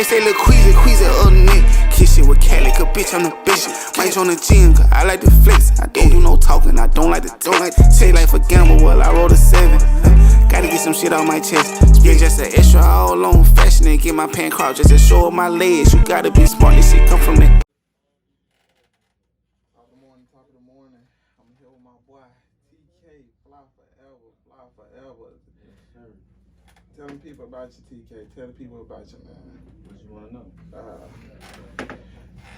They say look queasy up the neck. Kiss it with Cadillac, a bitch, I'm the bitch. Mic on the gym, cause I like to flex. I don't do no talking, I don't like to say life a gamble, well, I rolled a 7. Gotta get some shit off my chest. Spend just an extra all on fashion and get my pant cropped just to show up my legs. You gotta be smart, this shit come from the Top of the morning. I'm here with my boy TK. Fly forever. Yes, sir. Tell them people about you, TK. Tell the people about you, man. What you want to know?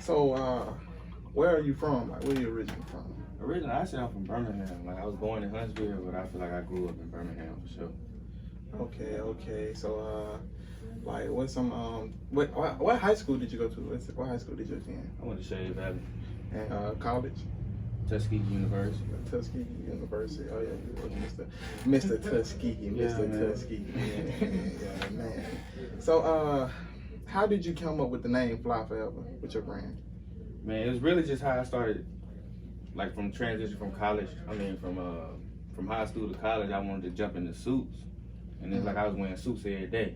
So, where are you from? Like, where are you originally from? Originally, I said I'm from Birmingham. Like, I was born in Huntsville, but I feel like I grew up in Birmingham for sure. Okay. So, like, what's some what high school did you go to? What high school did you attend? I went to Shade Valley. And college? Tuskegee University. Tuskegee University. Oh yeah, Mr. Tuskegee, Tuskegee. Yeah, man. So, how did you come up with the name Fly Forever with your brand? Man, it was really just how I started, like from transition from college. I mean, from high school to college, I wanted to jump into suits, and it's like I was wearing suits every day.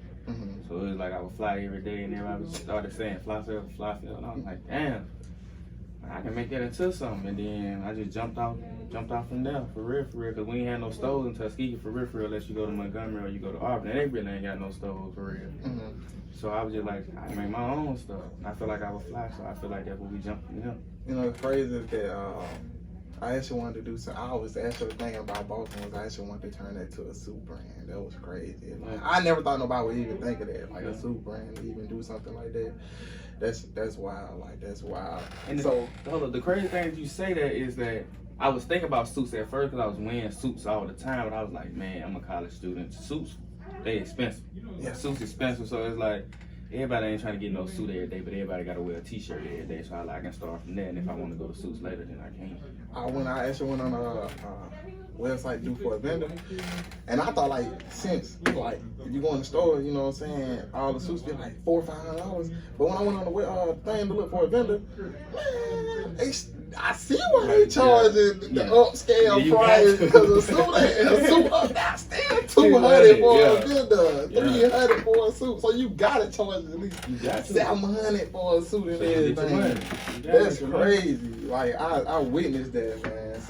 So it was like I would fly every day, and everybody started saying Fly Forever, and I was like, damn, I can make that into something. And then I just jumped out from there, for real, because we ain't had no stores in Tuskegee, for real, unless you go to Montgomery or you go to Auburn, and they really ain't got no stores, for real. So I was just like, I make my own stuff. I feel like I would fly, so I feel like that's what we jumped from them. You know, the phrase is that I actually wanted to do something. I was actually thinking about Boston. I actually wanted to turn that to a suit brand. That was crazy. Like, I never thought nobody would even think of that, like a suit brand, to even do something like that. That's wild. Like, that's wild. And so, the crazy thing that you say that is that I was thinking about suits at first because I was wearing suits all the time, but I was like, man, I'm a college student. Suits, they expensive. Yeah. Suits expensive, so it's like everybody ain't trying to get no suit every day, but everybody got to wear a t-shirt every day. So I can start from there, and if I want to go to suits later, then I can. When I actually went on a website due for a vendor, and I thought, like, since like if you go in the store, you know what I'm saying, all the suits get like $400 or $500. But when I went on the thing to look for a vendor, man, I see why they charging the upscale price, because a suit that's still $200 for a vendor, $300 for a suit. So you gotta charge at least $700 for a suit and everything. That's crazy. Like, I witnessed that, man.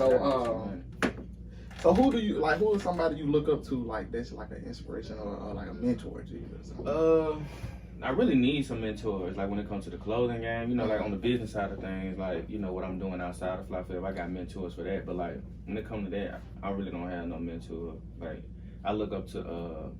So who do you like? Who is somebody you look up to, like that's like an inspiration or like a mentor to you or something? I really need some mentors, like when it comes to the clothing game, you know, like on the business side of things, like, you know, what I'm doing outside of Fly Forever, I got mentors for that, but like, when it comes to that, I really don't have no mentor. Like, I look up to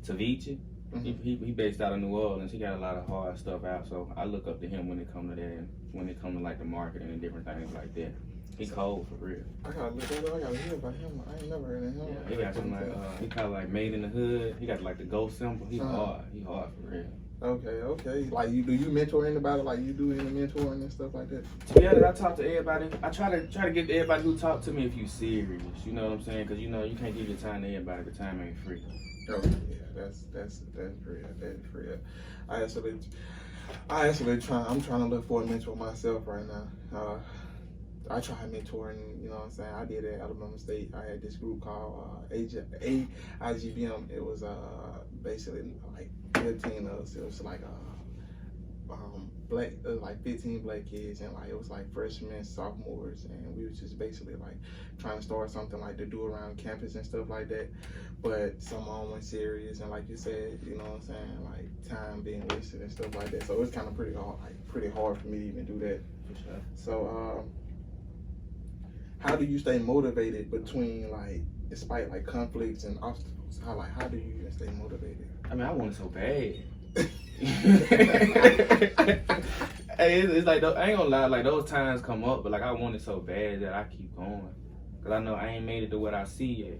Vici. He based out of New Orleans. He got a lot of hard stuff out, so I look up to him when it comes to that, and when it comes to like the marketing and different things like that. He cold for real. I gotta look at it. I gotta hear about him. I ain't never heard of him. Yeah, he got something like, he kind of like made in the hood. He got like the ghost symbol. He hard. He hard for real. Okay. Like, do you mentor anybody? Like, you do any mentoring and stuff like that? To be honest, I talk to everybody. I try to get to everybody who talk to me if you serious. You know what I'm saying? Because you know you can't give your time to everybody. The time ain't free. Oh yeah, that's real. That's real. I'm trying to look for a mentor myself right now. I tried mentoring, you know what I'm saying? I did it at Alabama State. I had this group called AIGBM. It was basically like 15 of us. It was like like 15 black kids, and like it was like freshmen, sophomores, and we was just basically like trying to start something like to do around campus and stuff like that. But someone went serious, and like you said, you know what I'm saying, like time being wasted and stuff like that. So it's kind of pretty hard for me to even do that. For sure. So how do you stay motivated between, like, despite like conflicts and obstacles? How do you even stay motivated? I mean, I want it so bad. Hey, it's like, I ain't gonna lie, like those times come up, but like I want it so bad that I keep going, cause I know I ain't made it to what I see yet,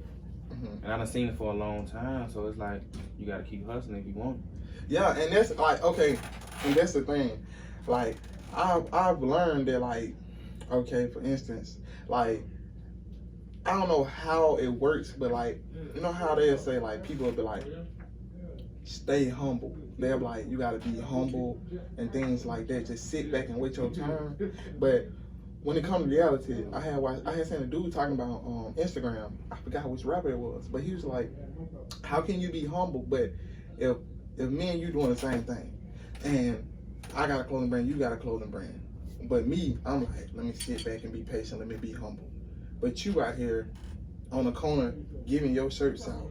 and I done seen it for a long time. So it's like you gotta keep hustling if you want it. Yeah, and that's like, okay, and that's the thing. Like, I've learned that, like, okay, for instance, like, I don't know how it works, but like, you know how they'll say, like, people will be like, stay humble. They're like, you gotta be humble and things like that. Just sit back and wait your turn. But when it comes to reality, I had seen a dude talking about on Instagram. I forgot which rapper it was, but he was like, how can you be humble, but if me and you doing the same thing? And I got a clothing brand, you got a clothing brand. But me, I'm like, let me sit back and be patient, let me be humble. But you out here on the corner giving your shirts out,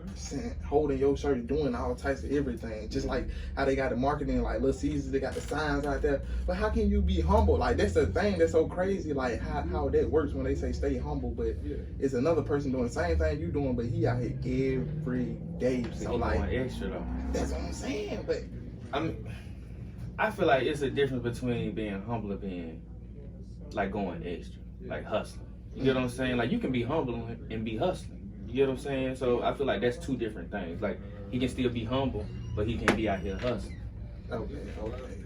holding your shirt, doing all types of everything. Just like how they got the marketing, like Little Caesars, they got the signs out there. But how can you be humble? Like, that's the thing that's so crazy, like how that works when they say stay humble, but it's another person doing the same thing you doing, but he out here every day. So like, extra though. That's what I'm saying. But I feel like it's a difference between being humble and being like going extra, like hustling. You get what I'm saying? Like, you can be humble and be hustling. You get what I'm saying? So I feel like that's two different things. Like, he can still be humble, but he can be out here hustling. Okay.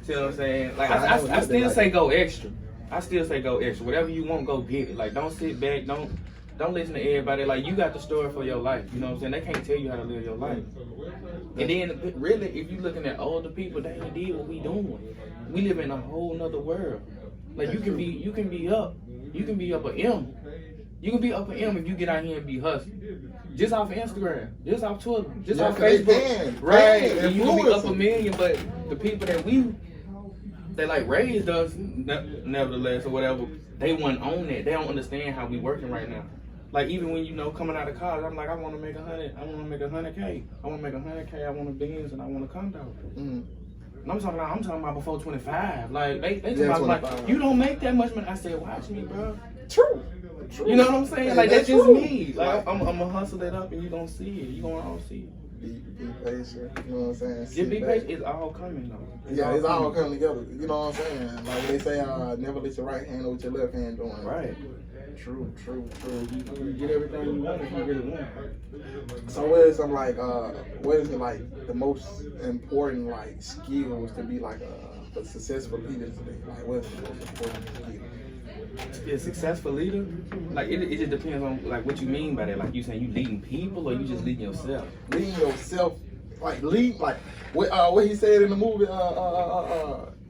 See what I'm saying? Like, I still say go extra. I still say go extra. Whatever you want, go get it. Like, don't sit back. Don't listen to everybody. Like, you got the story for your life. You know what I'm saying? They can't tell you how to live your life. And then, really, if you're looking at older people, they ain't did what we doing. We live in a whole nother world. Like, you can be up an M. You can be up an M if you get out here and be hustling. Just off Instagram, just off Twitter, just off Facebook. Right. And you can be up a million, but the people that like raised us, nevertheless, or whatever, they wasn't on that. They don't understand how we working right now. Like, even when, coming out of college, I'm like, I want to make 100. I want to make 100K. I want to make 100K. I want a Benz and I want a condo. And I'm talking about before 25. Like, they talking about, like, you don't make that much money. I said, watch me, bro. True. You know what I'm saying? Like, that's just me. Like, I'm gonna hustle it up and you gonna see it. You gonna all see it. Be patient. You know what I'm saying? Just be patient. It's all coming though. It's all coming together. You know what I'm saying? Like they say, never let your right hand know what your left hand doing. Right. True. You get everything you want if you really want. So what is it like the most important like skills to be like a successful leader today? Like what's the most important skill? To be a successful leader, like it just depends on like what you mean by that. Like, you saying you leading people or you just leading yourself? Leading yourself, like what he said in the movie.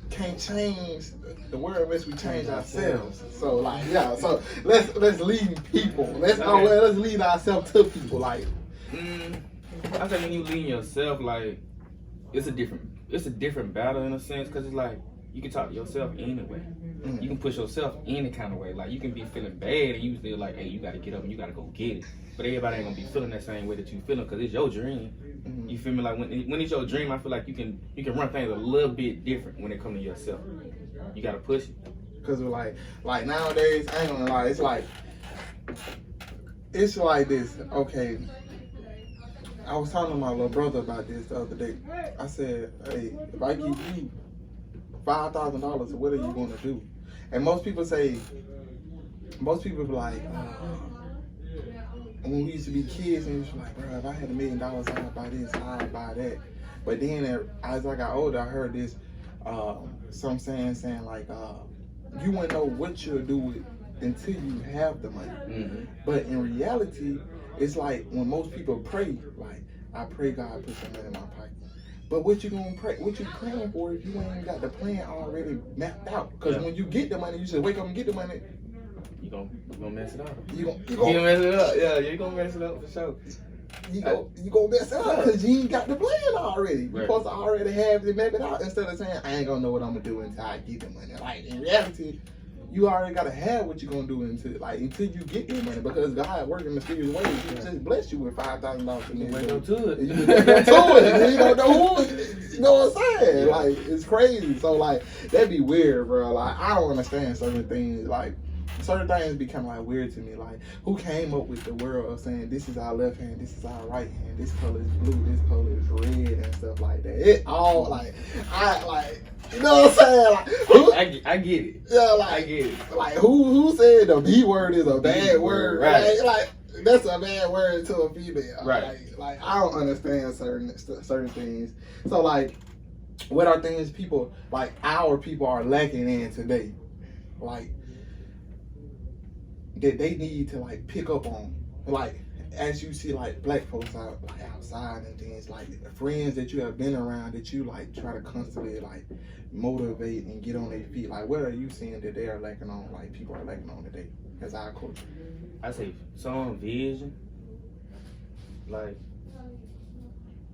Can't change the world unless we change ourselves. So like, yeah. So let's lead people. Let's lead ourselves to people. Like, I think when you leading yourself, like it's a different battle in a sense, because it's like you can talk to yourself anyway. You can push yourself any kind of way. Like, you can be feeling bad and you still like, hey, you got to get up and you got to go get it. But everybody ain't gonna be feeling that same way that you feeling, because it's your dream. You feel me? Like, when it's your dream, I feel like you can run things a little bit different when it comes to yourself. You gotta push it. Cause like nowadays, I ain't gonna lie, it's like this. Okay, I was talking to my little brother about this the other day. I said, hey, if I give you $5,000, what are you gonna do? And most people be like, when we used to be kids, and we was like, bro, if I had $1 million, I'd buy this, I'd buy that. But then as I got older, I heard this, some saying like, you wouldn't know what you'll do with until you have the money. But in reality, it's like when most people pray, like, I pray God put some money in my pocket. But what you gonna pray? What you praying for if you ain't even got the plan already mapped out? Because when you get the money, you just wake up and get the money. You gonna mess it up. You gonna mess it up. Yeah, you gonna mess it up for sure. You gonna mess it up because you ain't got the plan already. Right. You're supposed to already have it mapped out instead of saying, I ain't gonna know what I'm gonna do until I get the money. Like, in reality, you already gotta have what you're gonna do until you get your money, because God works in mysterious ways. He just bless you with $5,000. You wake up to it. You wake up to it. And you don't know who. You know what I'm saying? Yeah. Like, it's crazy. So like, that'd be weird, bro. Like, I don't understand certain things. Like, certain things become like weird to me. Like, who came up with the world of saying this is our left hand, this is our right hand, this color is blue, this color is red, and stuff like that. It all like, you know what I'm saying? Like, who, I get it. yeah, like, I get it. Like, who said the B word is a bad word? Right. Like that's a bad word to a female. Right. Like I don't understand certain things. So like, what are things people like our people are lacking in today? Like, that they need to like pick up on, like, as you see like black folks outside and things, like friends that you have been around that you like try to constantly like motivate and get on their feet. Like, what are you seeing that they are lacking on, like people are lacking on today as our culture? I say some vision. Like,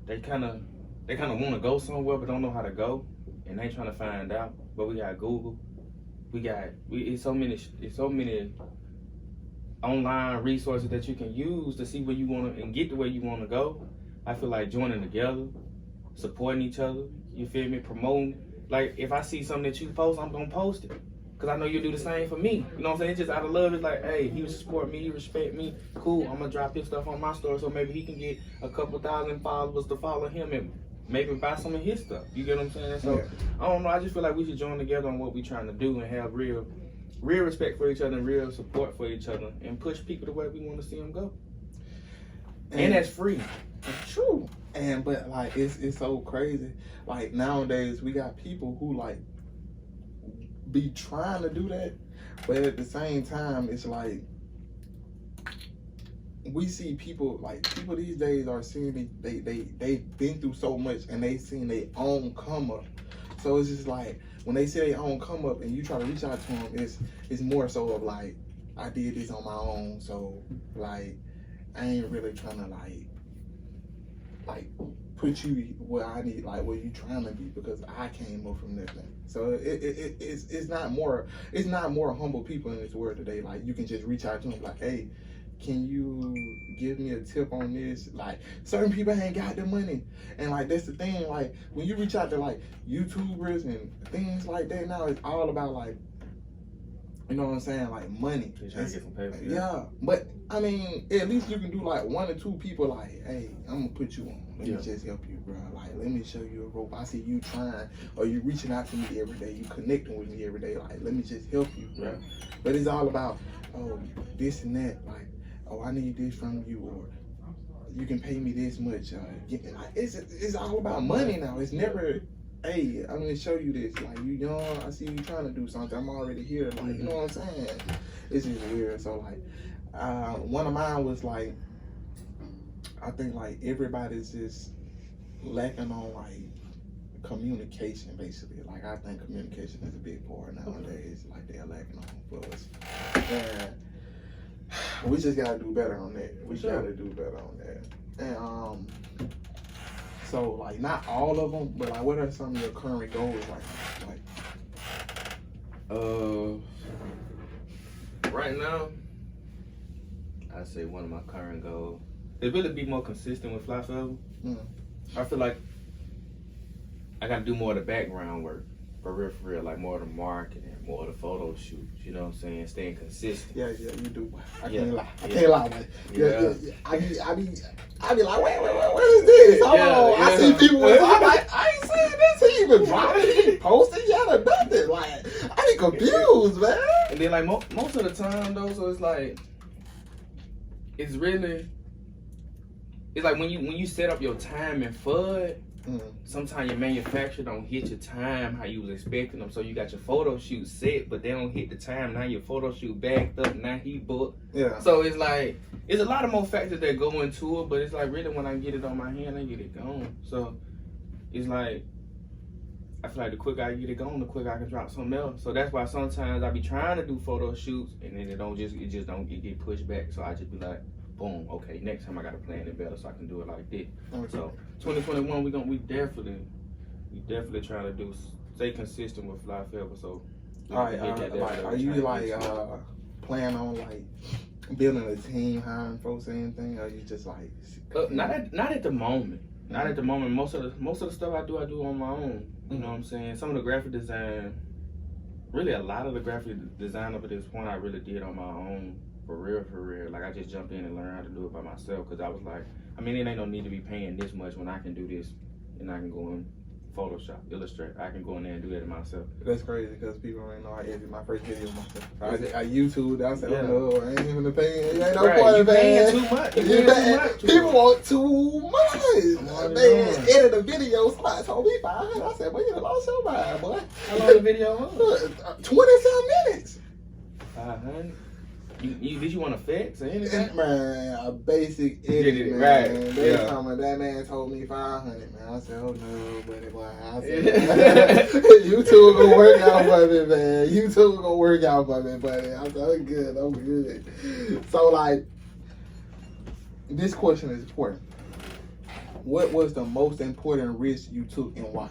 they kind of want to go somewhere but don't know how to go. and they trying to find out. But we got Google. It's so many online resources that you can use to see where you want to and get to where you want to go. I feel like joining together, supporting each other, you feel me, promoting. Like, if I see something that you post, I'm going to post it. Because I know you'll do the same for me. You know what I'm saying? It's just out of love. It's like, hey, he support me, he respect me. Cool, I'm going to drop his stuff on my store so maybe he can get a couple thousand followers to follow him and maybe buy some of his stuff. You get what I'm saying? So, I don't know. I just feel like we should join together on what we're trying to do and have real respect for each other and real support for each other and push people the way we want to see them go. And that's free. It's true. But like it's so crazy. Like nowadays we got people who like be trying to do that, but at the same time it's like we see people these days are seeing they've been through so much and they seen their own come up. So it's just like when they see their own come up and you try to reach out to them, it's more so of like, I did this on my own, so like I ain't really trying to like put you where I need, like where you trying to be, because I came up from nothing. So it's not more humble people in this world today. Like you can just reach out to them like, hey, can you give me a tip on this? Like certain people ain't got the money, and like that's the thing. Like when you reach out to like YouTubers and things like that, now it's all about like, you know what I'm saying, like money. You're trying to get some paper. Yeah, but I mean, at least you can do like 1 or 2 people like, hey, I'm gonna put you on. Let me just help you, bro. Like, let me show you a rope. I see you trying, or you reaching out to me every day. You connecting with me every day. Like, let me just help you, bro. But it's all about, oh, this and that. Like, oh, I need this from you, or you can pay me this much. It's all about money now. It's never, hey, I'm gonna show you this. Like, you young, I see you trying to do something. I'm already here. Like, you know what I'm saying? It's just weird. So like, one of mine was like, I think like everybody's just lacking on like communication, basically. Like I think communication is a big part nowadays. Like they're lacking on for us. And we just gotta do better on that. We gotta do better on that. And so like not all of them, but like what are some of your current goals right now, I'd say one of my current goals is really be more consistent with Fly Forever. I feel like I gotta do more of the background work, for real, like more of the marketing, more of the photo shoots, you know what I'm saying, staying consistent. Yeah, you do. I can't lie. I can't lie, man. I be like, wait, what is this? Hold on. I see people with, I'm like, I ain't seen this. He even dropped it, he posted yet or nothing. Like, I be confused, man. And then like most of the time though, so it's like, it's like when you set up your timing for it, sometimes your manufacturer don't hit your time how you was expecting them. So you got your photo shoot set, but they don't hit the time. Now your photo shoot backed up, now he booked. Yeah. So it's like, it's a lot of more factors that go into it, but it's like really when I get it on my hand, I get it going. So it's like, I feel like the quicker I get it going, the quicker I can drop something else. So that's why sometimes I be trying to do photo shoots and then it get pushed back. So I just be like, boom, okay, next time I gotta plan it better so I can do it like this. Okay. So 2021 we definitely trying to stay consistent with Fly Forever. So are you like planning on like building a team, hiring folks or anything, or you just like not at the moment. Not at the moment. Most of the stuff I do on my own. You know what I'm saying? Some of the graphic design, really a lot of the graphic design up at this point I really did on my own. For real. Like I just jumped in and learned how to do it by myself, because I was like, I mean, it ain't no need to be paying this much when I can do this and I can go in Photoshop, Illustrator. I can go in there and do that myself. That's crazy because people ain't know I edited my first video myself. I YouTube. I said, oh no, I ain't even paying. It ain't no point in paying too much. People want too much. They edit a video. Somebody told me 500. I said, well, you lost your mind, boy. How long the video was? 20-some minutes. 500. Did you want effects or anything? Man, a basic edit, man. Right. That man told me 500, man. I said, oh no, buddy, boy. I said, YouTube gonna work out for me, man. YouTube gonna work out for me, buddy. I said, I'm good. So, like, this question is important. What was the most important risk you took and why?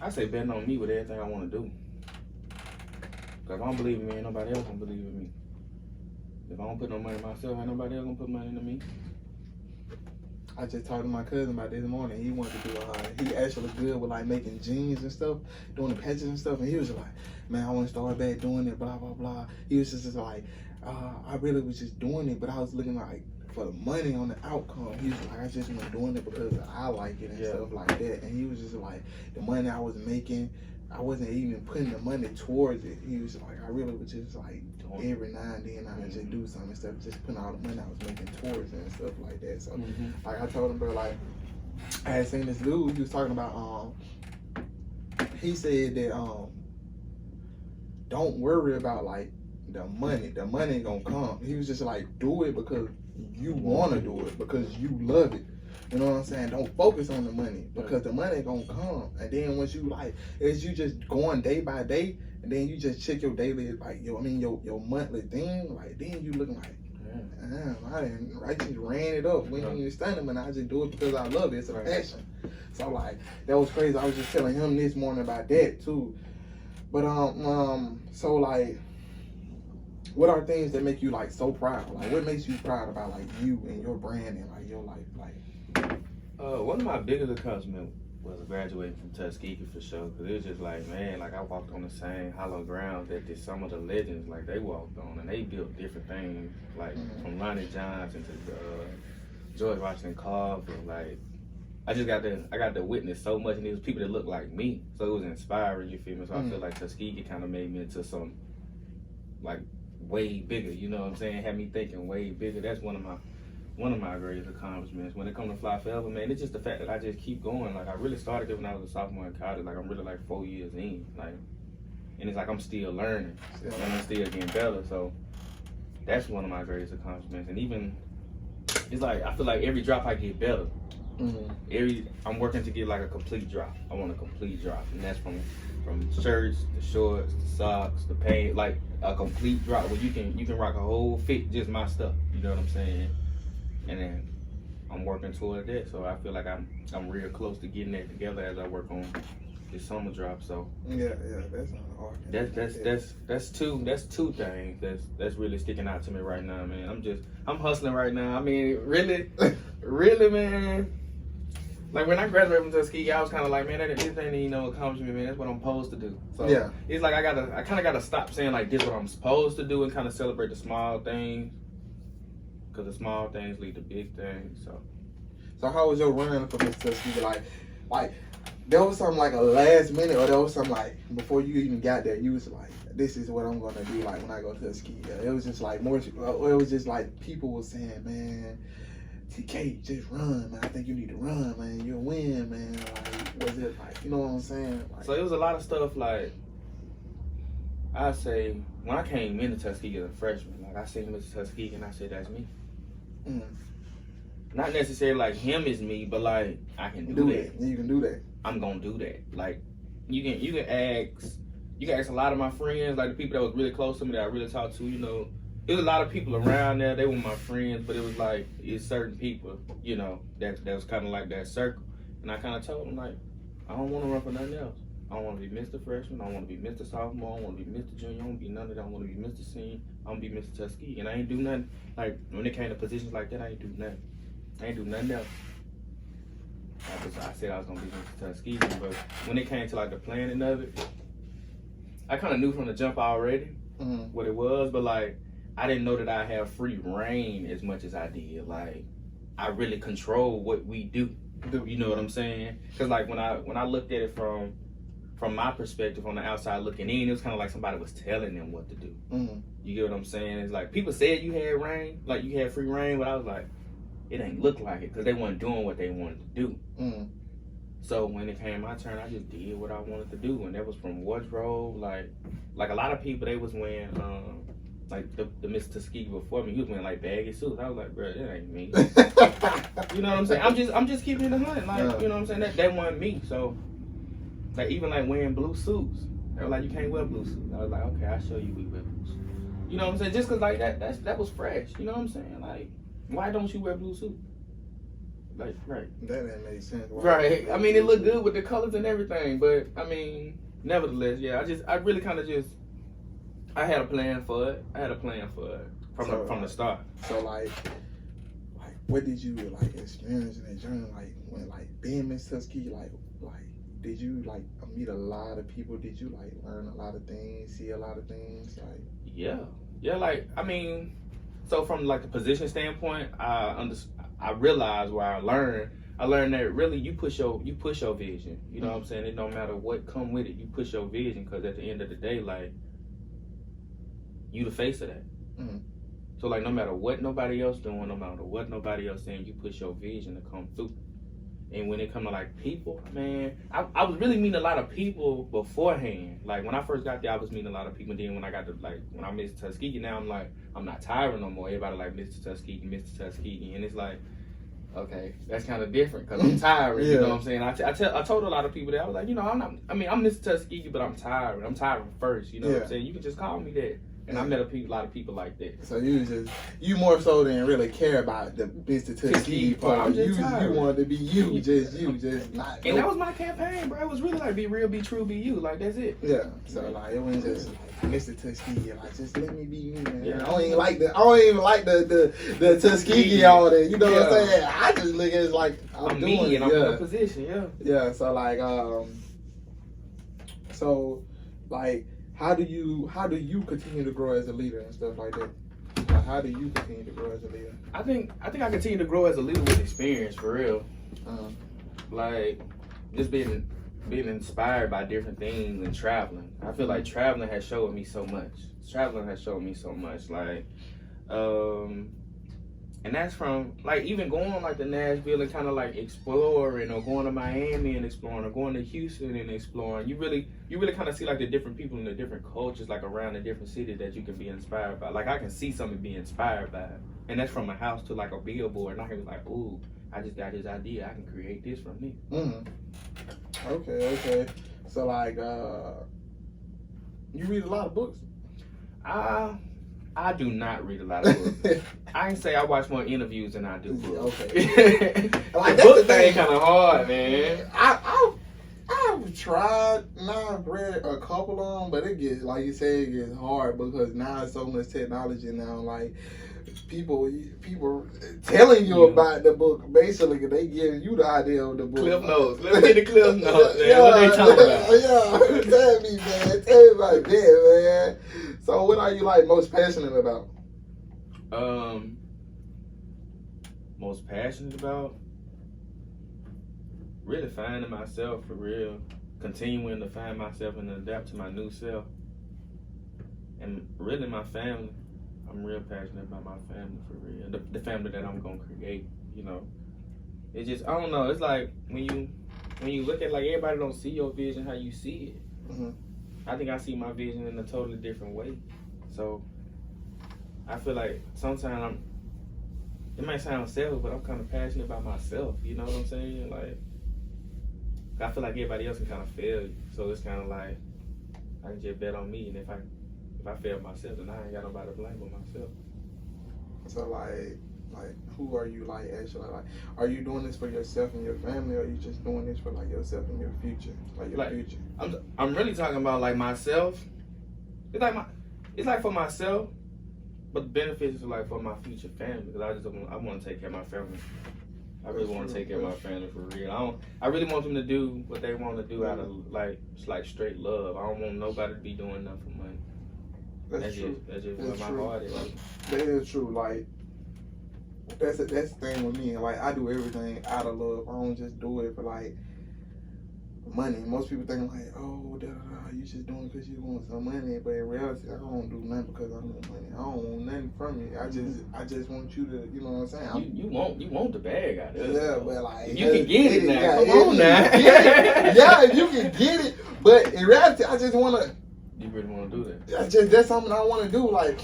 I say betting on me with everything I want to do. Cause if I don't believe in me, ain't nobody else gonna believe in me. If I don't put no money in myself, ain't nobody else gonna put money into me. I just talked to my cousin about this morning. He wanted to do, he actually good with like making jeans and stuff, doing the patches and stuff. And he was just like, man, I want to start back doing it, blah, blah, blah. He was just like, I really was just doing it, but I was looking like for the money on the outcome. He was like, I just was doing it because I like it and stuff like that. And he was just like, the money I was making, I wasn't even putting the money towards it. He was like, I really was just like, every now and then I would just do something instead of just putting all the money I was making towards it and stuff like that. So like I told him, bro, like I had seen this dude, he was talking about he said that don't worry about like the money gonna come. He was just like, do it because you wanna do it, because you love it. You know what I'm saying? Don't focus on the money because the money gonna come. And then once you like, as you just going day by day, and then you just check your daily, like your monthly thing, like then you looking like, damn, I just ran it up. We ain't even standing, but I just do it because I love it. It's a passion. So like that was crazy. I was just telling him this morning about that too. But so like, what are things that make you like so proud? Like what makes you proud about like you and your brand and like your life? Like one of my biggest accomplishments was graduating from Tuskegee for sure. Cause it was just like, man, like I walked on the same hollow ground that some of the legends like they walked on, and they built different things like from Lonnie Johnson to George Washington Carver. Like I got to witness so much, and there was people that looked like me, so it was inspiring. You feel me? So I feel like Tuskegee kind of made me into some like way bigger. You know what I'm saying? Had me thinking way bigger. That's one of my greatest accomplishments. When it comes to Fly Forever, man, it's just the fact that I just keep going. Like I really started it when I was a sophomore in college. Like I'm really like 4 years in. Like, and it's like I'm still learning and I'm still getting better. So that's one of my greatest accomplishments. And even it's like I feel like every drop I get better. I'm working to get like a complete drop. I want a complete drop, and that's from shirts, the shorts, the socks, the pants, like a complete drop where you can rock a whole fit, just my stuff. You know what I'm saying? And then I'm working toward that, so I feel like I'm real close to getting that together as I work on this summer drop. So that's not hard. That's two things that's really sticking out to me right now, man. I'm hustling right now. I mean, really, man. Like when I graduated from Tuskegee, I was kind of like, man, this ain't even no accomplishment, man. That's what I'm supposed to do. So it's like I kind of gotta stop saying like this what I'm supposed to do and kind of celebrate the small things. Because the small things lead to big things. So how was your run for Mr. Tuskegee? Like there was something like a last minute, or there was something like before you even got there, you was like, this is what I'm gonna do. Like when I go to Tuskegee, it was just like more. It was just like people were saying, man, TK, just run, man. I think you need to run, man. You'll win, man. Like was it like, you know what I'm saying? Like, so it was a lot of stuff like I say when I came into Tuskegee as a freshman, like I seen Mr. Tuskegee and I said, that's me. Not necessarily like him is me, but like I can do that. You can do that. I'm gonna do that. Like you can ask a lot of my friends, like the people that was really close to me that I really talked to. You know, there was a lot of people around there. They were my friends, but it was like it's certain people, you know, that was kind of like that circle. And I kind of told them like, I don't want to run for nothing else. I don't want to be Mr. Freshman. I don't want to be Mr. Sophomore. I don't want to be Mr. Junior. I don't want to be none of that. I want to be Mr. Senior. I want to be Mr. Tuskegee. And I ain't do nothing. Like, when it came to positions like that, I ain't do nothing. I ain't do nothing else. I said I was going to be Mr. Tuskegee. But when it came to, like, the planning of it, I kind of knew from the jump already what it was. But, like, I didn't know that I have free reign as much as I did. Like, I really control what we do. You know what I'm saying? Because, like, when I looked at it from my perspective on the outside looking in, it was kind of like somebody was telling them what to do. You get what I'm saying? It's like people said you had reign, like you had free reign, but I was like, it ain't look like it because they weren't doing what they wanted to do. So when it came my turn, I just did what I wanted to do, and that was from wardrobe. Like a lot of people, they was wearing like the Mr. Tuskegee before me, he was wearing like baggy suits. I was like, bro, that ain't me. You know what I'm saying? I'm just keeping it 100. Like you know what I'm saying? That wasn't me. So. Like even like wearing blue suits, they were like, you can't wear blue suits. I was like, okay, I'll show you we wear blue suits. You know what I'm saying? Just cause like that was fresh. You know what I'm saying? Like, why don't you wear blue suits? Like, right. That didn't make sense. Why? Right. I mean, it looked good with the colors and everything, but I mean, nevertheless, yeah. I really kind of just, I had a plan for it. From the start. So like, what did you like experience in that journey? Like when being Miss Tuskegee, like did you like meet a lot of people? Did you like learn a lot of things, see a lot of things? Like yeah. Like I mean, so from like the position standpoint, I realized where I learned that really you push your vision. You know what I'm saying? It don't matter what come with it. You push your vision because at the end of the day, like you the face of that. Mm-hmm. So like no matter what nobody else doing, no matter what nobody else saying, you push your vision to come through. And when it come to like people, man, I was really meeting a lot of people beforehand. Like when I first got there, I was meeting a lot of people. Then when I got to like when I missed Tuskegee, now I'm like I'm not Tyrin no more. Everybody like Mr. Tuskegee, and it's like okay, that's kind of different because I'm Tyrin. Yeah. You know what I'm saying? I told a lot of people that I was like, you know, I'm Mr. Tuskegee, but I'm Tyrin. I'm Tyrin first. You know what I'm saying? You can just call me that. And I met a lot of people like that. So you more so than really care about the Mr. Tuskegee part. You wanted to be you, just not. And that was my campaign, bro. It was really like be real, be true, be you. Like that's it. Yeah. So like it wasn't just like Mr. Tuskegee. Like just let me be me, man. Yeah. I don't even like the Tuskegee all that. You know what I'm saying? I just look at it like I'm doing me it. and I'm in a position. Yeah. Yeah. So like How do you continue to grow as a leader and stuff like that? Like, how do you continue to grow as a leader? I think I continue to grow as a leader with experience, for real. Like just being inspired by different things and traveling. I feel like traveling has showed me so much. Like, and that's from like even going like to Nashville and kind of like exploring, or going to Miami and exploring, or going to Houston and exploring. You really kind of see like the different people and the different cultures like around the different cities that you can be inspired by. Like I can see something be inspired by, and that's from a house to like a billboard. And I can be like, ooh, I just got this idea. I can create this from me. Okay. So like, you read a lot of books? I do not read a lot of books. I ain't say I watch more interviews than I do books. Okay. Like, the book thing kind of hard, man. I've tried. Now I've read a couple of them, but it gets, like you say, it gets hard because now there's so much technology now. Like people telling you about the book. Basically, they give you the idea of the book. Cliff notes. Let me get the cliff notes, man. What they talking about? Yeah, tell me, man. Tell me about that, man. So, what are you like most passionate about? Most passionate about? Really finding myself, for real. Continuing to find myself and adapt to my new self. And really my family. I'm real passionate about my family, for real. The family that I'm gonna create, you know. It's just, I don't know, it's like when you look at, like, everybody don't see your vision how you see it. Mm-hmm. I think I see my vision in a totally different way. So I feel like sometimes it might sound selfish, but I'm kind of passionate about myself. You know what I'm saying? Like, I feel like everybody else can kind of fail you. So it's kind of like, I can just bet on me. And if I fail myself, then I ain't got nobody to blame but myself. So like who are you like actually like? Are you doing this for yourself and your family, or are you just doing this for like yourself and your future, like future? I'm really talking about like myself. It's like for myself, but the benefits is like for my future family, because I want to take care of my family. I really want to take care of my family for real. I really want them to do what they want to do out of like straight love. I don't want nobody to be doing nothing for money. That's true. That's just where my heart is. That is true. Like that's the thing with me. Like I do everything out of love. I don't just do it for like money. Most people think like, oh, you just doing it because you want some money. But in reality, I don't do nothing because I want money. I don't want nothing from you. I just want you to, you know what I'm saying? You want the bag out of it. Yeah, but like if you can get it now. Come on now. Yeah, if you can get it. But in reality, I just want to. You really want to do that? That's something I want to do. Like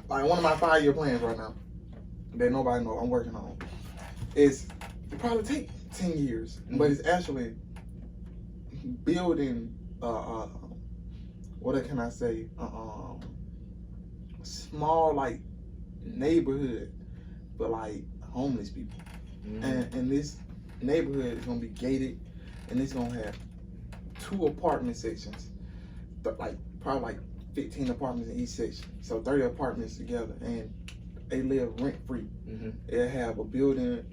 one of my 5-year plans right now that nobody knows I'm working on is it probably take 10 years, but it's actually building what can I say? Small like neighborhood, but like homeless people. and this neighborhood is gonna be gated, and it's gonna have 2 apartment sections, like probably like 15 apartments in each section, so 30 apartments together, and they live rent free. They have a building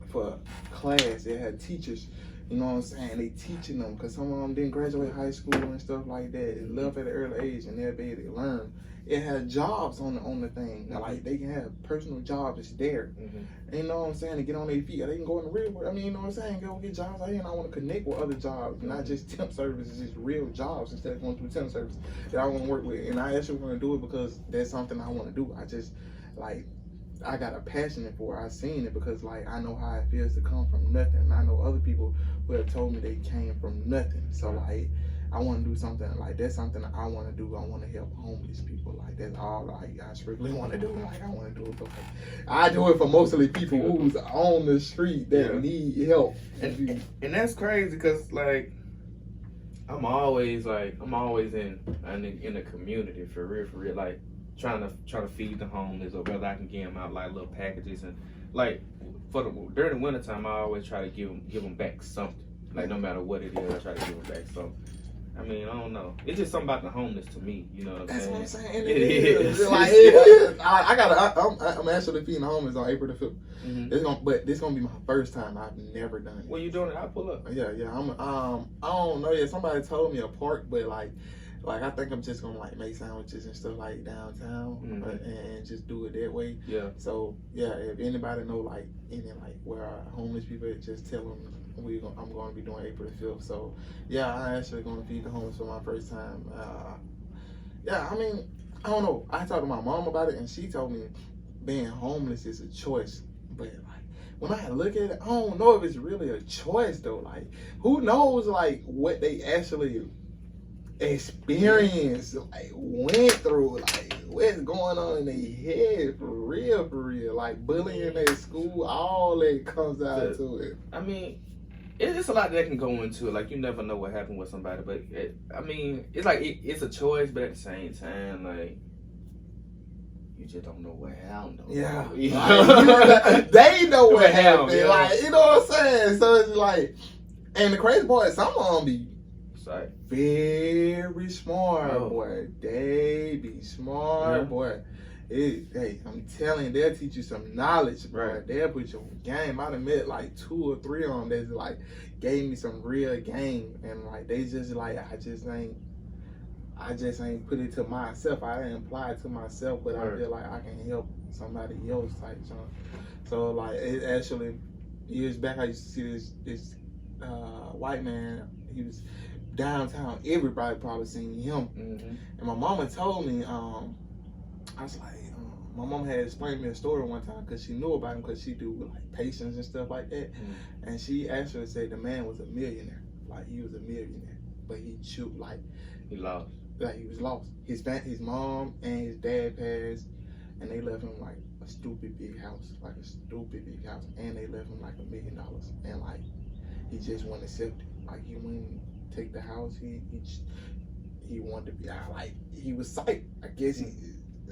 for class. They have teachers. You know what I'm saying? They teaching them because some of them didn't graduate high school and stuff like that. They left at an early age and they're able to learn. It has jobs on the thing. Like they can have personal jobs. It's there. You know what I'm saying? To get on their feet. They can go in the real world. I mean, you know what I'm saying? Go get jobs out here, and I want to connect with other jobs, not just temp services, just real jobs instead of going through temp service that I want to work with. And I actually want to do it because that's something I want to do. I just like. I got a passion for it. I seen it because like I know how it feels to come from nothing. I know other people who have told me they came from nothing. So like I want to do something like that's something I want to do. I want to help homeless people. Like that's all like I strictly want to do. Like I want to do it for I do it for mostly people who's on the street that need help. And that's crazy because like I'm always in the community for real like. Trying to feed the homeless, or whether I can get them out like little packages, and like during the wintertime I always try to give them back something, like no matter what it is I try to give them back something. I mean, I don't know, it's just something about the homeless to me, you know what I'm saying? That's what I'm saying. It is. Like it is. I'm actually feeding the homeless on April the 5th. But this gonna be my first time. I've never done it. When you doing it, I'll pull up. Yeah. I don't know. Yeah, somebody told me a park, but like I think I'm just gonna like make sandwiches and stuff like downtown and just do it that way. Yeah. So yeah, if anybody know like any like where homeless people at, just tell them I'm going to be doing April the 5th. So yeah, I'm actually going to feed the homeless for my first time. Yeah, I mean, I don't know. I talked to my mom about it and she told me being homeless is a choice. But like when I look at it, I don't know if it's really a choice though. Like who knows like what they actually experience, like went through, like what's going on in their head for real, like bullying at school, all that comes out to it. I mean, it's a lot that can go into it. Like you never know what happened with somebody, but I mean, it's like it's a choice, but at the same time, like you just don't know what happened. Yeah, you know? They know what happened. Yeah. Like you know what I'm saying. So it's like, and the crazy part is some of them be. Very smart, boy. They be smart, boy. Hey, I'm telling you, they'll teach you some knowledge, bro. Right. They'll put you on game. I done met like 2 or 3 of them that like gave me some real game, and like they just like I just ain't put it to myself. I didn't apply it to myself, but I feel like I can help somebody else type something. So like it actually years back, I used to see this white man. He was downtown. Everybody probably seen him. And my mama told me, I was like, my mama had explained me a story one time because she knew about him because she do like patients and stuff like that. And she actually said the man was a millionaire. Like he was a millionaire, but he chewed like he lost. Like he was lost. His mom and his dad passed, and they left him like a stupid big house, and they left him like $1 million. And like he just wouldn't accept it. Like he wouldn't take the house. He wanted to be like he was psyched. I guess he,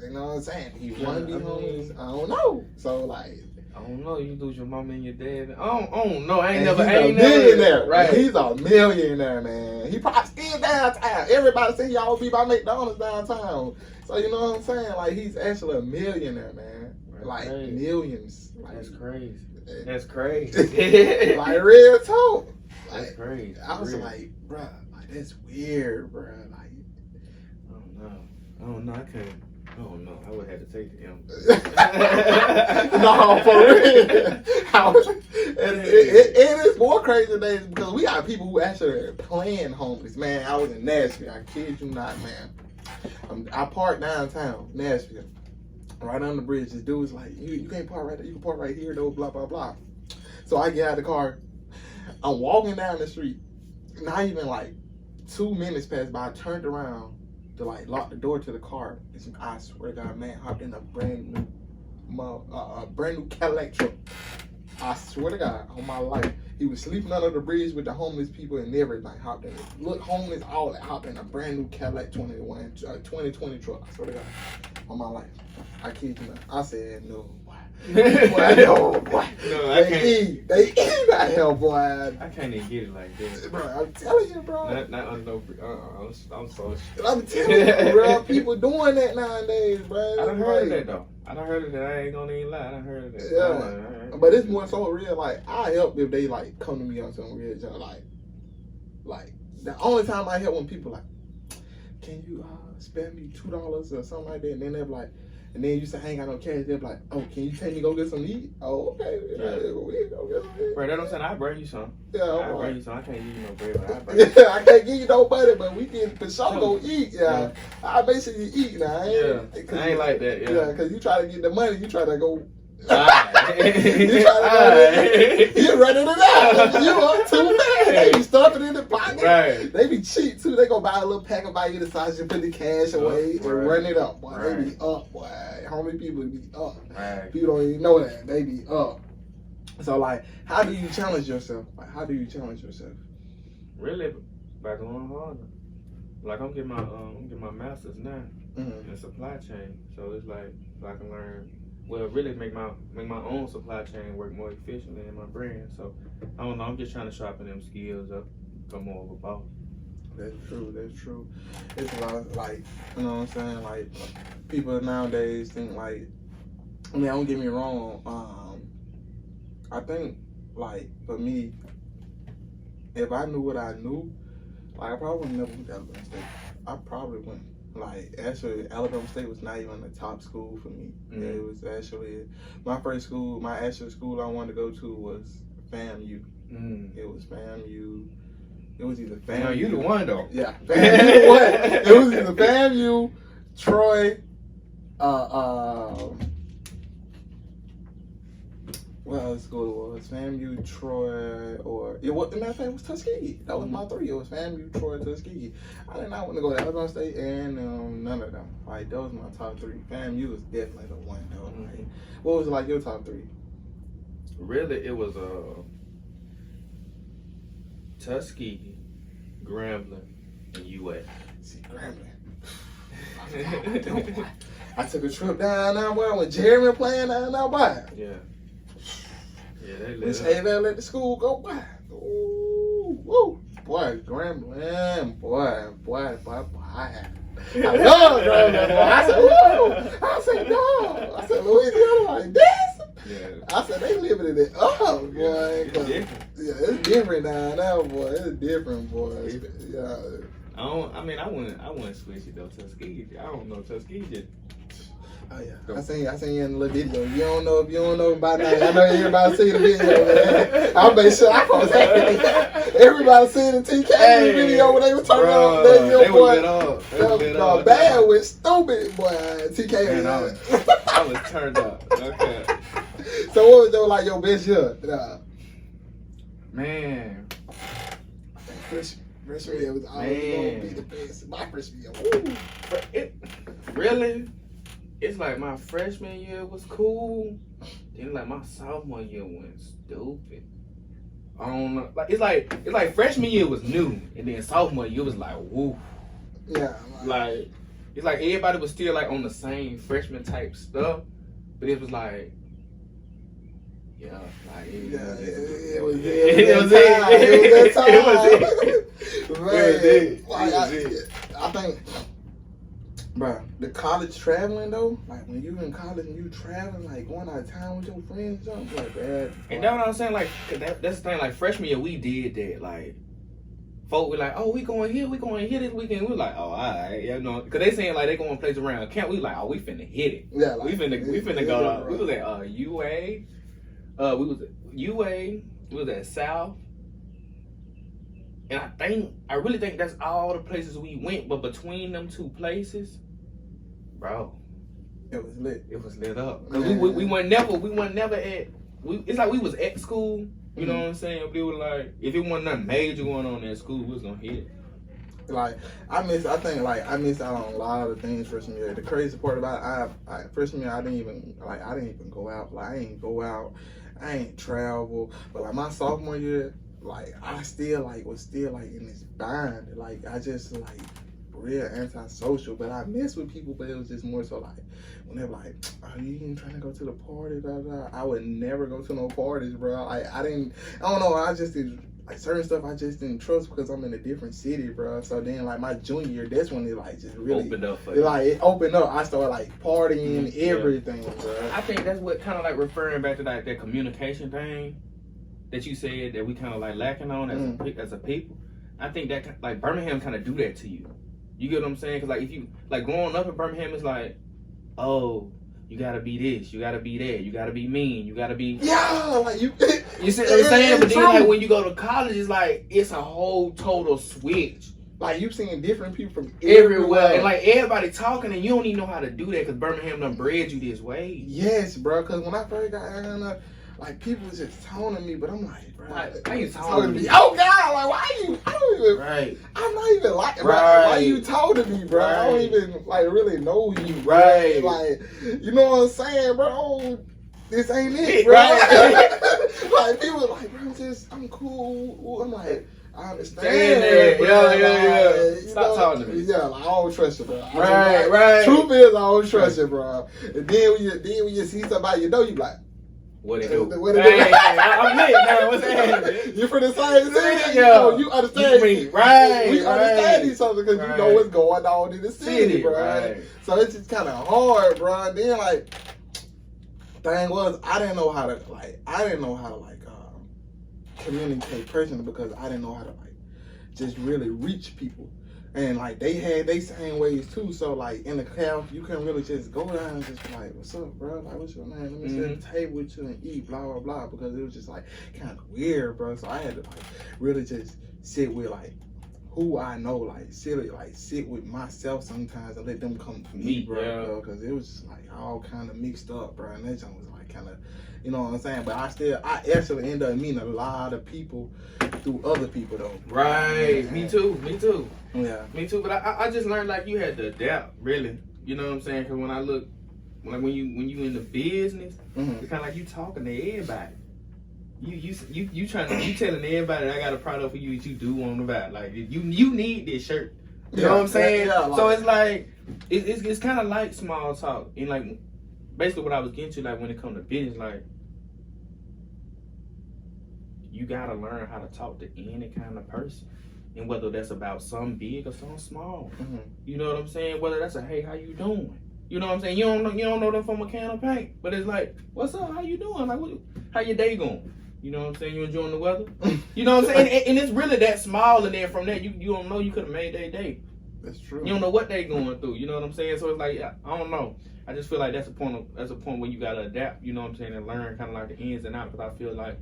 you know what I'm saying. He wanted to be homeless. I don't know. So like I don't know. You lose your mama and your dad. I don't know. I ain't never. He's a millionaire, right? He's a millionaire, man. He probably still downtown. Everybody say y'all be by McDonald's downtown. So you know what I'm saying. Like he's actually a millionaire, man. That's like crazy. Millions. Like, that's crazy. That's crazy. Like real talk. Like, that's crazy. I was like, bruh, like that's weird, bruh. Like, I don't know. I can't. I don't know. I would have to take him. No, for real. It is more crazy days because we got people who actually are playing homeless. Man, I was in Nashville. I kid you not, man. I parked downtown, Nashville, right on the bridge. This dude's like, you can't park right there. You can park right here, though, blah, blah, blah. So I get out of the car. I'm walking down the street. Not even like 2 minutes passed by. I turned around to like lock the door to the car. I swear to God, man, hopped in a brand new Cadillac Truck. I swear to God, on my life, he was sleeping under the bridge with the homeless people and everything. Hopped in it. Look, homeless, all that. Hopped in a brand new Cadillac 2020 truck. I swear to God, on my life. I kid you not. I said no. Boy. No, I can't. They eat out here, boy. I can't even get it like that. Bro, I'm telling you, bro. Not under no. I'm so. I'm telling you, bro. People doing that nowadays, bro. I done heard of that though. I done heard of that. I ain't gonna even lie. I done heard of that. Yeah. I'm like, all right. But it's more so real. Like, I help if they like come to me on some real junk. Like the only time I help when people like, can you spare me $2 or something like that? And then they're like, and then you say, I ain't got no cash. They're like, oh, can you take me go get some to eat? Oh, okay. Yeah. We go get some to eat. Bro, that's what I'm saying. I bring you some. Yeah, I bring you some. I can't give you no bread, but I bring you some. Yeah, I can't give you no money, but we can for sure go eat. Yeah, I basically eat now. I ain't like that. Yeah, because you try to get the money, you try to go. Alright. You try to you're running it out. You up too bad. You stuff it in the pocket. Right. They be cheap too. They go buy a little pack of you the sausage and put the cash away and run it up. Boy, they be up, boy. How many people be up? Right. People don't even know that. They be up. So like, how do you challenge yourself? Like, how do you challenge yourself? Really, by going harder. Like I'm getting my master's now in supply chain. So it's like I can learn. Well, really make my own supply chain work more efficiently in my brand. So I don't know. I'm just trying to sharpen them skills up, become more of a boss. That's true. That's true. It's a lot of like, you know what I'm saying? Like, people nowadays think like, I mean, don't get me wrong. I think like for me, if I knew what I knew, like I probably would never went to Alabama State. I probably wouldn't. Like, actually, Alabama State was not even the top school for me. Mm-hmm. It was actually, my first school, my actual school I wanted to go to was FAMU. It was FAMU. It was either FAMU. No, you the one, though. Yeah. FAMU what? It was either FAMU, Troy, what other school it was? FAMU, Troy, or it was, matter of fact, it was Tuskegee. That was my three. It was FAMU, Troy, Tuskegee. I did not want to go to Alabama State and none of them. Like, that was my top three. FAMU was definitely the one though. Like, what was like your top three? Really, it was Tuskegee, Grambling, and UA. See, Grambling. I took a trip down there, boy, when Jeremy playing down there, boy. Yeah. Yeah, they We lit stayed there, let the school go by. Ooh, woo. Boy, Grambling, boy. I love Grambling, boy. I said, woo. I said, no. I said, Louisiana like this? Yeah. I said, they living in it up, boy. It's different. Yeah, it's different down there, boy. It's different, boy. Yeah. I wouldn't switch it though. Tuskegee. I don't know. Tuskegee just. Oh yeah, I seen you in the little video. You don't know about that. I know everybody seen the video, man. I made sure I post that. Everybody seen the TK video when they was talking about that young boy. Bad with stupid boy. TK. Man, I was turned up. Okay. So what was your best year? Man. Freshman year was always gonna be the best. My freshman year. Really? It's like my freshman year was cool. Then like my sophomore year went stupid. I don't know. Like it's like freshman year was new, and then sophomore year was like woo. Yeah. Like it's like everybody was still like on the same freshman type stuff, but it was like. Yeah, like it was it. I think, bro, the college traveling though, like when you in college and you traveling, like going out of town with your friends, something like that. And that's what I'm saying. Like that's the thing. Like freshman year, we did that. Like folk were like, "Oh, we going here this weekend." We were like, "Oh, all right, you know," because they saying like they going places around camp. We like, "Oh, we finna hit it." Yeah, like, we finna go. We was at UA. We was at UA. We was at South. And I really think that's all the places we went. But between them two places, bro, it was lit. It was lit up. Cause we weren't never at. It's like we was at school. You know what I'm saying? But it was like if it wasn't nothing major going on at school, we was gonna hit it. Like I missed out on a lot of things freshman year. The crazy part about it, freshman year I didn't even go out. Like I ain't go out. I ain't travel. But like my sophomore year, like I still was in this bind. Like I just like real antisocial, but I mess with people, but it was just more so like, when they were like, are you even trying to go to the party, blah, blah. I would never go to no parties, bro. I don't know, I just did, like, certain stuff I just didn't trust because I'm in a different city, bro. So then, like, my junior year, that's when it, like, just really opened up for you. Like, it opened up. I started, like, partying, everything, bro. I think that's what kind of, like, referring back to, like, that communication thing that you said that we kind of, like, lacking on as a people. I think that, like, Birmingham kind of do that to you. You get what I'm saying? Because, like, if you, like, growing up in Birmingham, it's like, oh, you gotta be this, you gotta be that, you gotta be mean, you gotta be... Yeah, like, you see what I'm saying? But then, like, when you go to college, it's like, it's a whole total switch. Like, you seeing different people from Everywhere. And, like, everybody talking, and you don't even know how to do that because Birmingham done bred you this way. Yes, bro, because when I first got Atlanta, like, people was just taunting me, but I'm like, bro, why you taunting me? Oh, God, like, why you... I don't even... Right. I'm not even like, bro, Right. why you taunting me, bro? I don't even, like, really know you, bro. Right. Like, you know what I'm saying, bro? This ain't it, bro. Right. Like, people like, bro, I'm cool. I'm like, I understand. Stand bro. there. Yeah. Like, Stop talking to me. Yeah, like, I don't trust you, bro. Right. Truth is, I don't trust you, bro. And then when you see somebody you know, you be like, what it do? What it do? Hey, I'm lit now. What's happening? You from the same city, Yeah. you understand. Right. We understand each other because you know what's going on in the city, bro. Right. So it's just kind of hard, bro. And then like, thing was, I didn't know how to communicate personally because I didn't know how to like just really reach people. And like they had they same ways too. So like in the caf, you couldn't really just go down and just be like, "What's up, bro? Like, what's your name? Let me sit at the table with you and eat, blah blah blah." Because it was just like kind of weird, bro. So I had to like really just sit with like who I know, like sit with myself sometimes and let them come to me, bro. Because it was just like all kind of mixed up, bro. And that junk was like kind of, you know what I'm saying? But I actually ended up meeting a lot of people through other people though. Right. Me too. Yeah. Me too. But I just learned like you had to adapt, really. You know what I'm saying? Because when I look, like when you in the business, it's kind of like you talking to everybody. You telling everybody that I got a product for you that you do want to buy. Like you need this shirt. You know what I'm saying? Yeah, like, so it's like it's kind of like small talk. And like basically what I was getting to, like when it comes to business, like you gotta learn how to talk to any kind of person. And whether that's about some big or some small. You know what I'm saying? Whether that's a hey, how you doing? You know what I'm saying? You don't know them from a can of paint. But it's like, what's up? How you doing? Like how your day going? You know what I'm saying? You enjoying the weather? You know what I'm saying? And it's really that small, and then from that you don't know, you could have made their day. That's true. You don't know what they going through. You know what I'm saying? So it's like, I don't know. I just feel like that's a point where you gotta adapt. You know what I'm saying? And learn kind of like the ins and outs. Because I feel like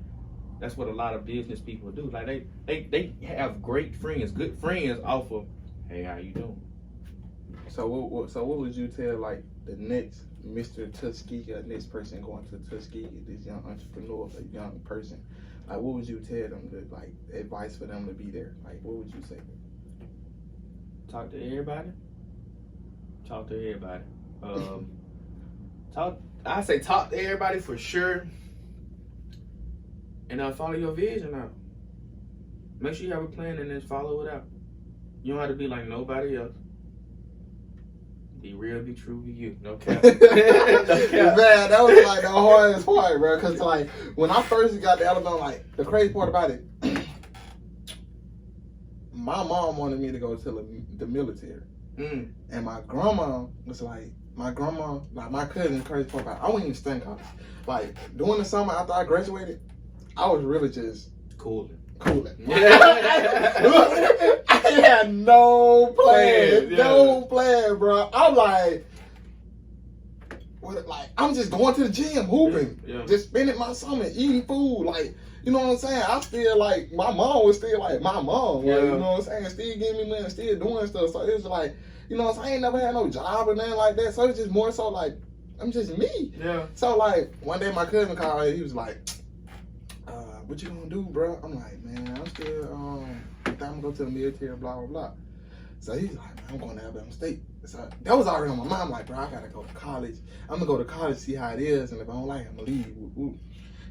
that's what a lot of business people do. Like they have great friends, good friends off of, hey, how you doing? So what would you tell like the next Mr. Tuskegee, next person going to Tuskegee, this young entrepreneur, a young person? Like what would you tell them to like advice for them to be there? Like what would you say? Talk to everybody. Talk to everybody. I say talk to everybody for sure. And follow your vision out. Make sure you have a plan and then follow it out. You don't have to be like nobody else. Be real, be true, be you. No cap. No cap. Man, that was like the hardest part, bro. Cause like when I first got to Alabama, like the crazy part about it, my mom wanted me to go to the military. And my grandma was like, my cousin, crazy part about it, I wouldn't even study college. Like during the summer after I graduated, I was really just cooling. I had no plan, bro. I'm like, I'm just going to the gym, hooping, just spending my summer eating food, like, you know what I'm saying? I feel like my mom was still like my mom, like, you know what I'm saying? Still giving me money, still doing stuff. So it was like, you know what I'm saying? I ain't never had no job or nothing like that. So it's just more so like, I'm just me. Yeah. So like one day my cousin called, he was like, what you gonna do, bro? I'm like, man, I'm still, I'm gonna go to the military, blah, blah, blah. So he's like, man, I'm going to Alabama State. So that was already on my mind. I'm like, bro, I gotta go to college. I'm gonna go to college, see how it is, and if I don't like it, I'm gonna leave.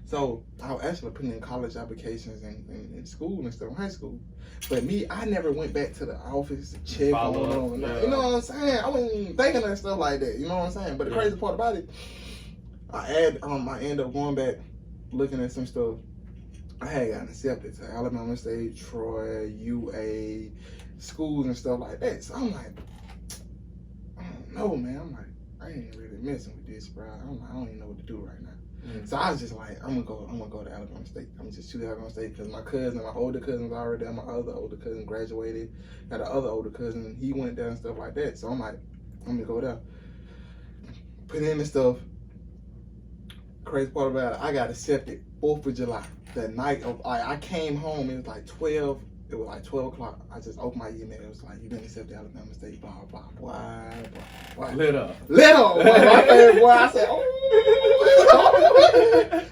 So I was actually putting in college applications in school and stuff, high school. But me, I never went back to the office to check on them. Yeah. You know what I'm saying? I wasn't even thinking of stuff like that. You know what I'm saying? But the crazy part about it, I ended up going back, looking at some stuff. I had gotten accepted to Alabama State, Troy, UA, schools and stuff like that. So I'm like, I don't know, man. I'm like, I ain't really messing with this, bro. I don't even know what to do right now. So I was just like, I'm gonna go to Alabama State. I'm just choose Alabama State because my older cousin's already there. My other older cousin graduated. Got another older cousin, he went there and stuff like that. So I'm like, I'm gonna go there. Put in the stuff. Crazy part about it, I got accepted 4th of July. The night of, I came home, it was like 12. It was like 12 o'clock. I just opened my email. It was like, you've been accepted to Alabama State, blah, blah, blah, blah. Lit up. Lit up. Boy, I said, oh.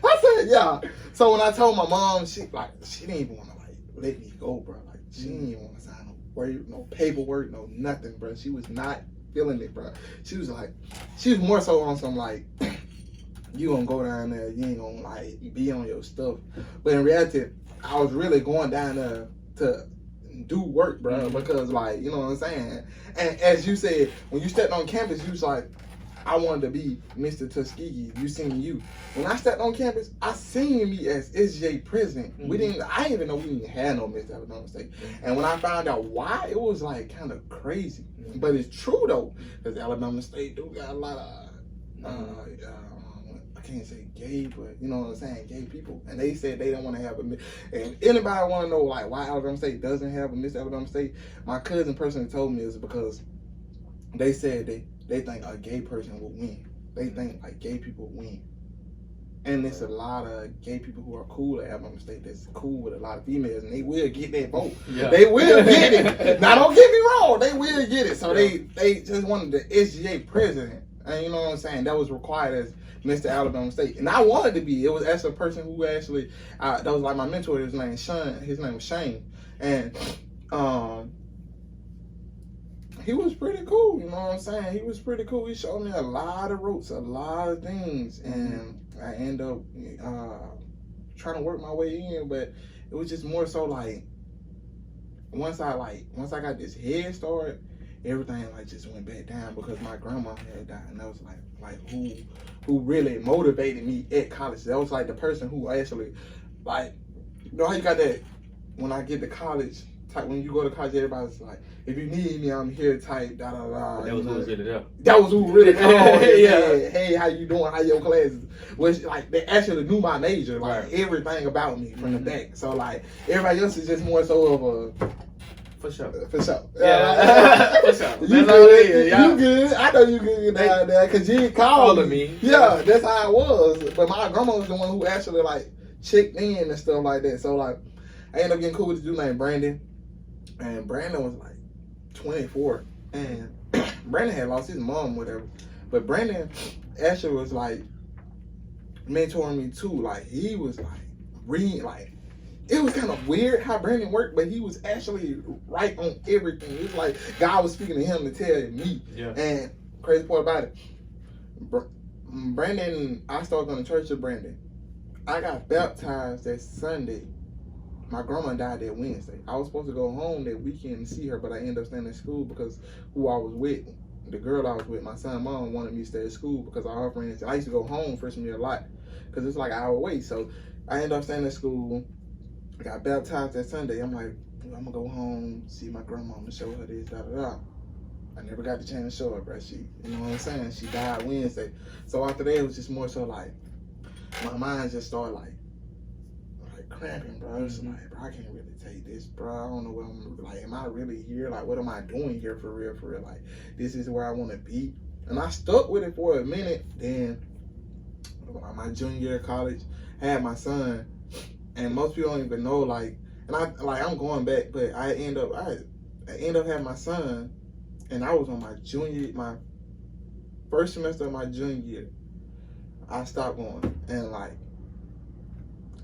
I said, yeah. So when I told my mom, she didn't even want to like let me go, bro. Like she didn't even want to sign no paperwork, no nothing, bro. She was not feeling it, bro. She was more so on some like, you gonna go down there, you ain't gonna like be on your stuff. But in reality, I was really going down there to do work, bro, because like, you know what I'm saying? And as you said, when you stepped on campus, you was like, I wanted to be Mr. Tuskegee. You seen you. When I stepped on campus, I seen me as SJ President. I didn't even know we didn't have no Mr. Alabama State. And when I found out why, it was like kind of crazy. But it's true though, because Alabama State do got a lot of, I can't say gay, but you know what I'm saying, gay people. And they said they don't want to have and anybody want to know like why Alabama State doesn't have a Miss Alabama State, my cousin personally told me is because they said they think a gay person will win. They think like gay people win. And there's a lot of gay people who are cool at Alabama State that's cool with a lot of females, and they will get that vote. Yeah. They will get it. Now don't get me wrong, they will get it. So they just wanted the SGA president. And you know what I'm saying? That was required as Mr. Alabama State. And I wanted to be. It was actually a person who actually, that was like my mentor. His name was Shane. And he was pretty cool, you know what I'm saying? He was pretty cool. He showed me a lot of ropes, a lot of things. And I ended up trying to work my way in, but it was just more so like, once I got this head start, everything like just went back down because my grandma had died, and that was like who really motivated me at college. That was like the person who actually, like, you know how you got that when I get to college type, when you go to college, everybody's like, if you need me, I'm here type, da da da. That was who was really there. That was who really called. Yeah. Hey, how you doing? How your classes? Which like they actually knew my major, like everything about me from the back. So like everybody else is just more so of a. For sure. Yeah. For sure. You good. You good. I know you good down there because you called me. Yeah, that's how it was. But my grandma was the one who actually like checked in and stuff like that. So like I ended up getting cool with this dude named Brandon. And Brandon was like 24. And Brandon had lost his mom, whatever. But Brandon actually was like mentoring me too. Like he was like reading like, it was kind of weird how Brandon worked, but he was actually right on everything. It was like God was speaking to him to tell me. Yeah. And crazy part about it, Brandon, I started going to church with Brandon. I got baptized that Sunday. My grandma died that Wednesday. I was supposed to go home that weekend and see her, but I ended up staying at school because who I was with, the girl I was with, my son's mom wanted me to stay at school because of her friends. I used to go home freshman year a lot because it's like an hour away. So I ended up staying at school. I got baptized that Sunday. I'm like, I'm gonna go home, see my grandma, and show her this, da da da. I never got the chance to show her, bro. She, you know what I'm saying? She died Wednesday. So after that, it was just more so like, my mind just started like cramping, bro. I was like, bro, I can't really take this, bro. I don't know what I'm, like, am I really here? Like, what am I doing here for real, for real? Like, this is where I want to be. And I stuck with it for a minute. Then, my junior year of college, I had my son. And most people don't even know, like, and I'm going back, but I end up having my son, and I was on my first semester of my junior year. I stopped going, and like,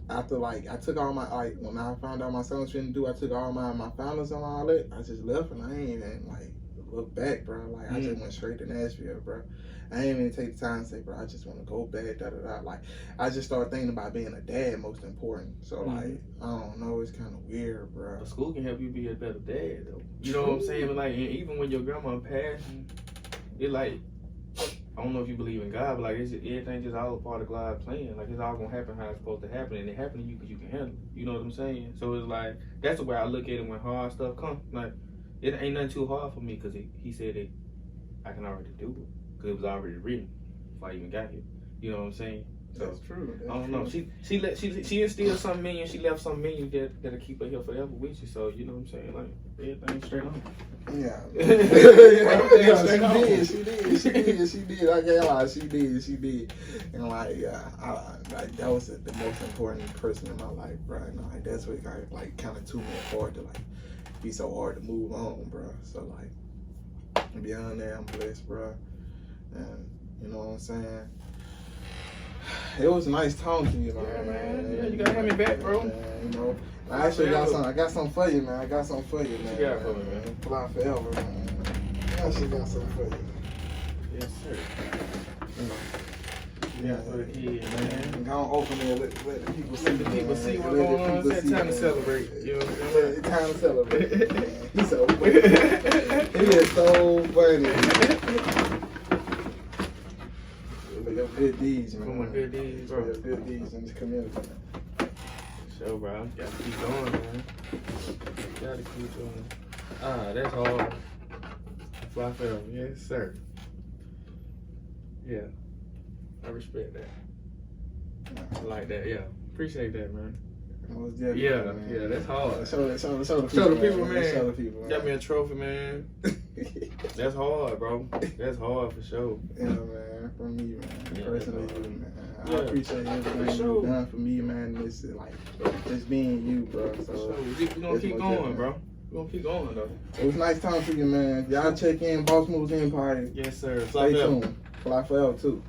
after like, I took all my, like, when I found out my son was finna do, I took all my finals and all that, I just left, and I ain't even like look back, bro. Like, I just went straight to Nashville, bro. I ain't even take the time to say, bro, I just want to go back, da-da-da. Like, I just started thinking about being a dad most important. So, like, I don't know, it's kind of weird, bro. But school can help you be a better dad, though. You know what I'm saying? But, like, even when your grandma passed, it, like, I don't know if you believe in God, but, like, everything just all a part of God's plan. Like, it's all going to happen how it's supposed to happen, and it happened to you because you can handle it. You know what I'm saying? So, it's like, that's the way I look at it when hard stuff comes. Like, it ain't nothing too hard for me because he said that I can already do it. Because it was already written before I even got here. You know what I'm saying? So, That's true. I don't know. She instilled something in you. She left something in you that'll keep her here forever with you. So, you know what I'm saying? Like, everything straight on. Yeah. Yeah, She did. I can't lie. She did. And like, yeah, like that was the most important person in my life, bro. And like, that's what like kind of too me hard to like be so hard to move on, bro. So like, beyond that, I'm blessed, bro. And you know what I'm saying? It was nice talking to you, man. Yeah, man. Yeah, you gotta have me back, bro. Man, you know, I actually got something for you, man. I got something for you, man. What you got for me, man? Fly forever, man. I actually got something for you. Yes, sir. You know. Yeah, for the kid, man. Go on, open it, let the people see. Let the people see what's going on. It's time to celebrate. You know what I'm saying? It's time to celebrate. Man. He's so funny. He is so funny. Your good deeds, man. For my good deeds, bro. Your good deeds in this community, man. So, bro, gotta keep going, man. Gotta keep going. Ah, that's hard. Fly forever, yes, sir. Yeah, I respect that. I like that, yeah. Appreciate that, man. Yeah, man. yeah, that's hard. Show the people, Show the people, man. Show the people, man. Got me a trophy, man. That's hard, bro. That's hard for sure. Yeah, man. From me, man. Yeah, Personally, you, man. Yeah. I appreciate everything For sure. you've done for me, man. This is like just being you, bro. So We're gonna keep going, bro. We're gonna keep going, though. it was nice talking to you, man. Y'all check in, Boss Moves Empire. Yes, sir. Stay tuned. Fly forever too.